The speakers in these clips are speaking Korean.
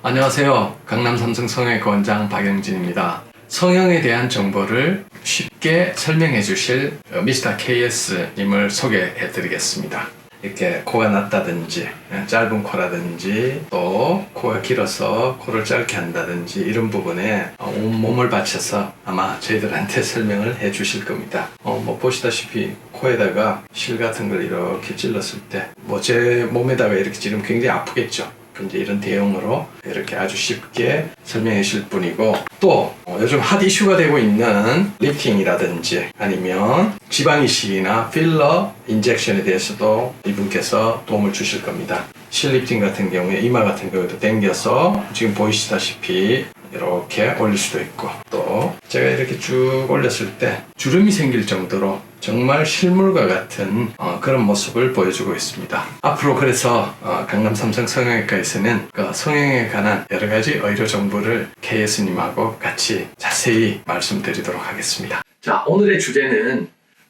안녕하세요. 강남 삼성 성형외과 원장 박영진입니다. 성형에 대한 정보를 쉽게 설명해 주실 미스터 KS님을 소개해 드리겠습니다. 이렇게 코가 낮다든지 짧은 코라든지 또 코가 길어서 코를 짧게 한다든지 이런 부분에 온 몸을 바쳐서 아마 저희들한테 설명을 해 주실 겁니다. 보시다시피 코에다가 실 같은 걸 이렇게 찔렀을 때 제 몸에다가 이렇게 찌르면 굉장히 아프겠죠. 이제 이런 대용으로 이렇게 아주 쉽게 설명해 주실 분이고, 또 요즘 핫 이슈가 되고 있는 리프팅이라든지 아니면 지방 이식이나 필러 인젝션에 대해서도 이분께서 도움을 주실 겁니다. 실 리프팅 같은 경우에 이마 같은 경우에도 당겨서 지금 보이시다시피 이렇게 올릴 수도 있고, 또 제가 이렇게 쭉 올렸을 때 주름이 생길 정도로 정말 실물과 같은 그런 모습을 보여주고 있습니다. 앞으로 그래서 강남 삼성 성형외과에서는 성형에 관한 여러 가지 의료 정보를 KS님하고 같이 자세히 말씀드리도록 하겠습니다. 자, 오늘의 주제는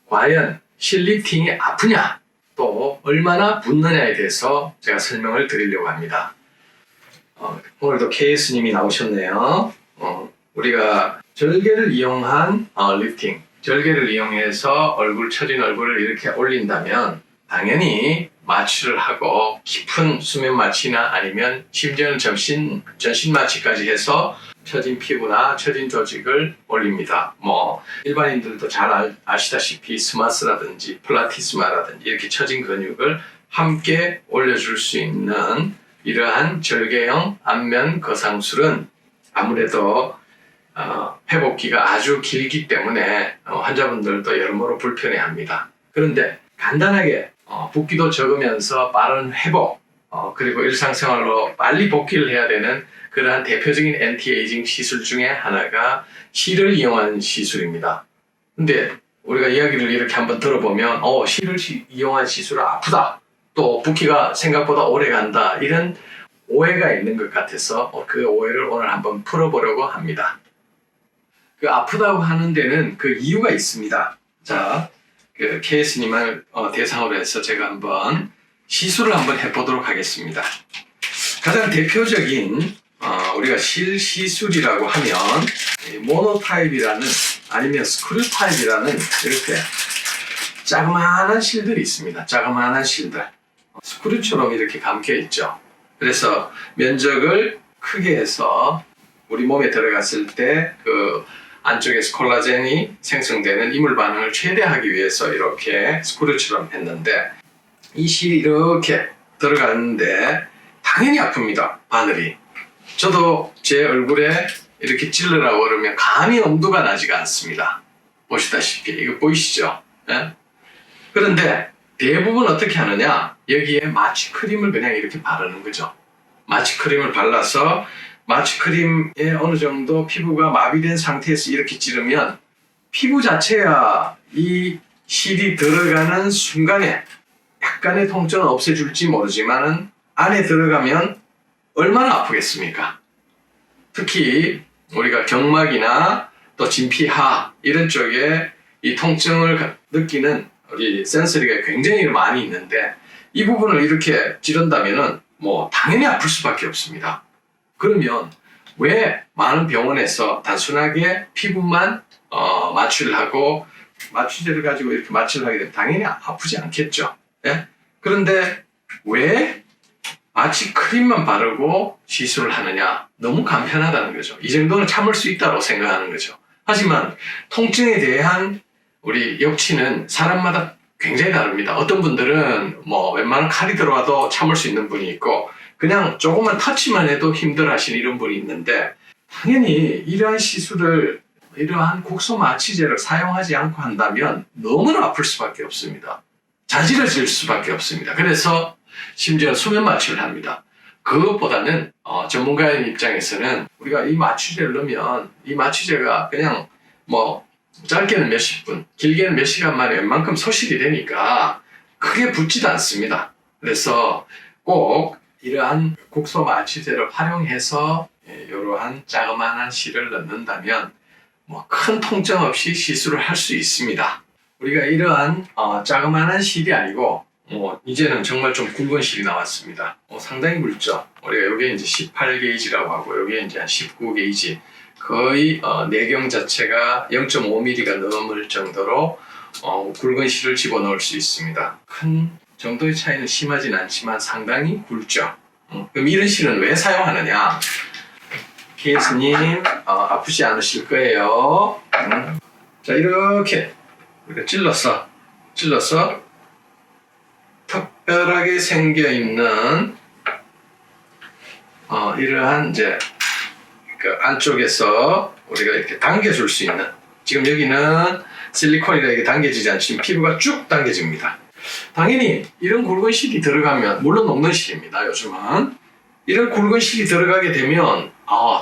과연 실 리프팅이 아프냐, 또 얼마나 붓느냐에 대해서 제가 설명을 드리려고 합니다. 오늘도 KS님이 나오셨네요. 우리가 절개를 이용한 리프팅, 절개를 이용해서 처진 얼굴을 이렇게 올린다면 당연히 마취를 하고 깊은 수면 마취나 아니면 심지어는 전신 마취까지 해서 처진 피부나 처진 조직을 올립니다. 일반인들도 잘 아시다시피 스마스라든지 플라티스마라든지 이렇게 처진 근육을 함께 올려줄 수 있는 이러한 절개형 안면 거상술은 아무래도 회복기가 아주 길기 때문에 환자분들도 여러모로 불편해합니다. 그런데 간단하게 붓기도 적으면서 빠른 회복, 그리고 일상생활로 빨리 복귀를 해야 되는 그러한 대표적인 엔티에이징 시술 중에 하나가 실을 이용한 시술입니다. 근데 우리가 이야기를 이렇게 한번 들어보면 실을 이용한 시술은 아프다, 또 붓기가 생각보다 오래 간다, 이런 오해가 있는 것 같아서 그 오해를 오늘 한번 풀어보려고 합니다. 그 아프다고 하는 데는 그 이유가 있습니다. 자, 그 KS님을 대상으로 해서 제가 한번 시술을 한번 해보도록 하겠습니다. 가장 대표적인 우리가 실 시술이라고 하면 모노타입이라는 아니면 스크류 타입이라는 이렇게 자그마한 실들이 있습니다. 자그마한 실들. 스크류처럼 이렇게 감겨 있죠. 그래서 면적을 크게 해서 우리 몸에 들어갔을 때 그 안쪽에서 콜라겐이 생성되는 이물 반응을 최대하기 위해서 이렇게 스크류처럼 했는데, 이 실이 이렇게 들어갔는데 당연히 아픕니다. 바늘이. 저도 제 얼굴에 이렇게 찔러라고 그러면 감히 엄두가 나지가 않습니다. 보시다시피 이거 보이시죠? 예? 그런데 대부분 어떻게 하느냐, 여기에 마취 크림을 그냥 이렇게 바르는 거죠. 마취 크림을 발라서 마취 크림에 어느 정도 피부가 마비된 상태에서 이렇게 찌르면 피부 자체야 이 실이 들어가는 순간에 약간의 통증을 없애줄지 모르지만은 안에 들어가면 얼마나 아프겠습니까? 특히 우리가 경막이나 또 진피하 이런 쪽에 이 통증을 느끼는 우리 센서리가 굉장히 많이 있는데, 이 부분을 이렇게 찌른다면은 당연히 아플 수밖에 없습니다. 그러면 왜 많은 병원에서 단순하게 피부만 마취를 하고 마취제를 가지고 이렇게 마취를 하게 되면 당연히 아프지 않겠죠. 예? 그런데 왜 마취 크림만 바르고 시술을 하느냐? 너무 간편하다는 거죠. 이 정도는 참을 수 있다고 생각하는 거죠. 하지만 통증에 대한 우리 역치는 사람마다 굉장히 다릅니다. 어떤 분들은 웬만한 칼이 들어와도 참을 수 있는 분이 있고, 그냥 조금만 터치만 해도 힘들어 하시는 이런 분이 있는데, 당연히 이러한 시술을, 이러한 국소 마취제를 사용하지 않고 한다면 너무나 아플 수밖에 없습니다. 자지러질 수밖에 없습니다. 그래서 심지어 수면 마취를 합니다. 그것보다는 전문가의 입장에서는 우리가 이 마취제를 넣으면 이 마취제가 그냥 짧게는 몇십 분, 길게는 몇 시간 만에 웬만큼 소실이 되니까 크게 붓지도 않습니다. 그래서 꼭 이러한 국소 마취제를 활용해서 이러한 자그마한 실을 넣는다면 큰 통증 없이 시술을 할 수 있습니다. 우리가 이러한 자그마한 실이 아니고 이제는 정말 좀 굵은 실이 나왔습니다. 상당히 굵죠. 우리가 여기 이제 18게이지라고 하고 여기 이제 한 19게이지. 거의 내경 자체가 0.5mm가 넘을 정도로 굵은 실을 집어넣을 수 있습니다. 큰 정도의 차이는 심하진 않지만 상당히 굵죠. 그럼 이런 실은 왜 사용하느냐? KS님 아프지 않으실 거예요. 자, 이렇게 우리가 찔러서 특별하게 생겨 있는 이러한 이제 그 안쪽에서 우리가 이렇게 당겨줄 수 있는, 지금 여기는 실리콘이라 이게 당겨지지 않지만 피부가 쭉 당겨집니다. 당연히 이런 굵은 실이 들어가면, 물론 녹는 실입니다. 요즘은 이런 굵은 실이 들어가게 되면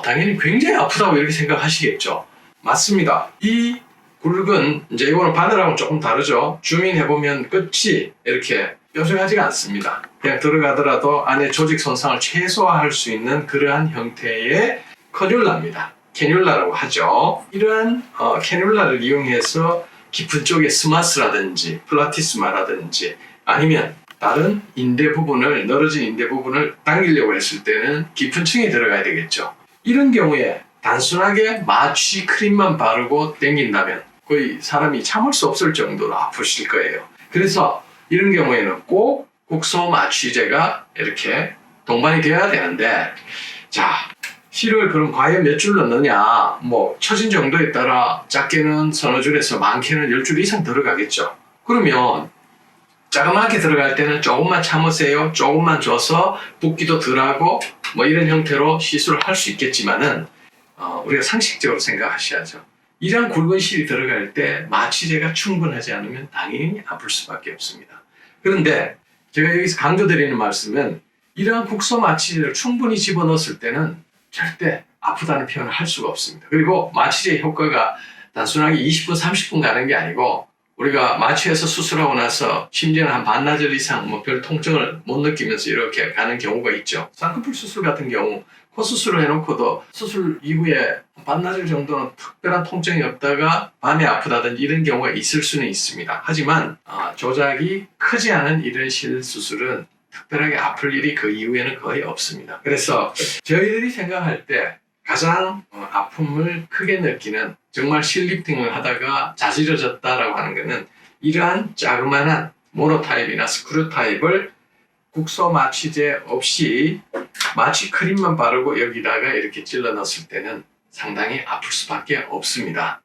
당연히 굉장히 아프다고 이렇게 생각하시겠죠. 맞습니다. 이 굵은, 이제 이거는 바늘하고는 조금 다르죠. 줌인해보면 끝이 이렇게 뾰족하지가 않습니다. 그냥 들어가더라도 안에 조직 손상을 최소화할 수 있는 그러한 형태의 커뉼라입니다. 캐뉼라라고 하죠. 이러한 캐뉼라를 이용해서 깊은 쪽에 스마스라든지 플라티스마라든지 아니면 다른 인대 부분을, 늘어진 인대 부분을 당기려고 했을 때는 깊은 층에 들어가야 되겠죠. 이런 경우에 단순하게 마취 크림만 바르고 당긴다면 거의 사람이 참을 수 없을 정도로 아프실 거예요. 그래서 이런 경우에는 꼭 국소 마취제가 이렇게 동반이 되어야 되는데, 자, 실을 그럼 과연 몇 줄 넣느냐? 처진 정도에 따라 작게는 서너 줄에서 많게는 10줄 이상 들어가겠죠. 그러면 자그맣게 들어갈 때는 조금만 참으세요. 조금만 줘서 붓기도 덜하고 이런 형태로 시술을 할 수 있겠지만은 우리가 상식적으로 생각하셔야죠. 이러한 굵은 실이 들어갈 때 마취제가 충분하지 않으면 당연히 아플 수밖에 없습니다. 그런데 제가 여기서 강조드리는 말씀은 이러한 국소 마취제를 충분히 집어넣었을 때는 절대 아프다는 표현을 할 수가 없습니다. 그리고 마취제의 효과가 단순하게 20분, 30분 가는 게 아니고 우리가 마취해서 수술하고 나서 심지어는 한 반나절 이상 별 통증을 못 느끼면서 이렇게 가는 경우가 있죠. 쌍꺼풀 수술 같은 경우 코 수술을 해놓고도 수술 이후에 반나절 정도는 특별한 통증이 없다가 밤에 아프다든지 이런 경우가 있을 수는 있습니다. 하지만 조작이 크지 않은 이런 실 수술은 특별하게 아플 일이 그 이후에는 거의 없습니다. 그래서 저희들이 생각할 때 가장 아픔을 크게 느끼는, 정말 실리프팅을 하다가 자지러졌다라고 하는 것은 이러한 자그마한 모노타입이나 스크류 타입을 국소 마취제 없이 마취 크림만 바르고 여기다가 이렇게 찔러 넣었을 때는 상당히 아플 수밖에 없습니다.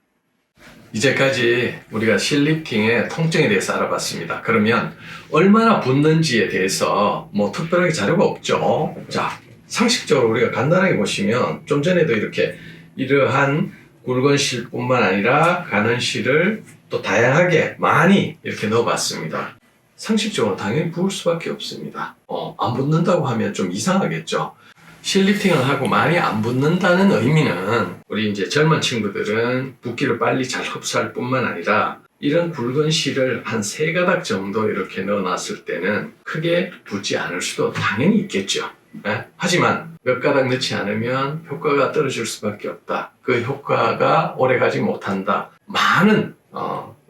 이제까지 우리가 실리프팅의 통증에 대해서 알아봤습니다. 그러면 얼마나 붓는지에 대해서 특별하게 자료가 없죠. 자, 상식적으로 우리가 간단하게 보시면 좀 전에도 이렇게 이러한 굵은 실뿐만 아니라 가는 실을 또 다양하게 많이 이렇게 넣어봤습니다. 상식적으로 당연히 부을 수밖에 없습니다. 안 붓는다고 하면 좀 이상하겠죠. 실리프팅을 하고 많이 안 붓는다는 의미는 우리 이제 젊은 친구들은 붓기를 빨리 잘 흡수할 뿐만 아니라 이런 굵은 실을 한 3가닥 정도 이렇게 넣어놨을 때는 크게 붓지 않을 수도 당연히 있겠죠. 네? 하지만 몇 가닥 넣지 않으면 효과가 떨어질 수밖에 없다. 그 효과가 오래가지 못한다. 많은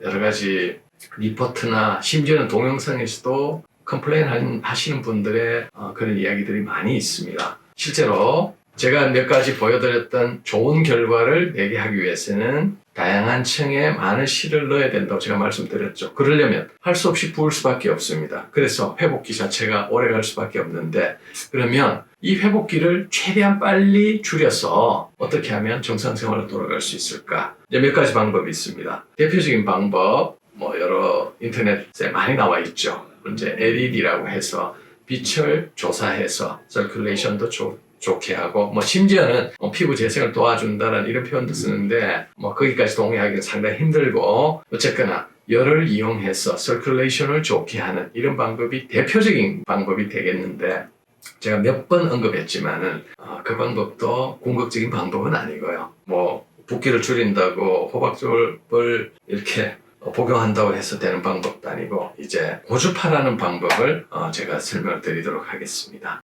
여러 가지 리포트나 심지어는 동영상에서도 컴플레인 하시는 분들의 그런 이야기들이 많이 있습니다. 실제로 제가 몇 가지 보여드렸던 좋은 결과를 내게 하기 위해서는 다양한 층에 많은 실을 넣어야 된다고 제가 말씀드렸죠. 그러려면 할 수 없이 부을 수밖에 없습니다. 그래서 회복기 자체가 오래 갈 수밖에 없는데, 그러면 이 회복기를 최대한 빨리 줄여서 어떻게 하면 정상생활로 돌아갈 수 있을까? 이제 몇 가지 방법이 있습니다. 대표적인 방법, 여러 인터넷에 많이 나와 있죠. 이제 LED라고 해서 빛을 조사해서 서큘레이션도 좋게 하고, 심지어는 피부 재생을 도와준다는 이런 표현도 쓰는데, 거기까지 동의하기는 상당히 힘들고, 어쨌거나 열을 이용해서 서큘레이션을 좋게 하는 이런 방법이 대표적인 방법이 되겠는데, 제가 몇 번 언급했지만은 그 방법도 궁극적인 방법은 아니고요. 붓기를 줄인다고 호박즙을 이렇게 복용한다고 해서 되는 방법도 아니고, 이제 고주파라는 방법을 제가 설명을 드리도록 하겠습니다.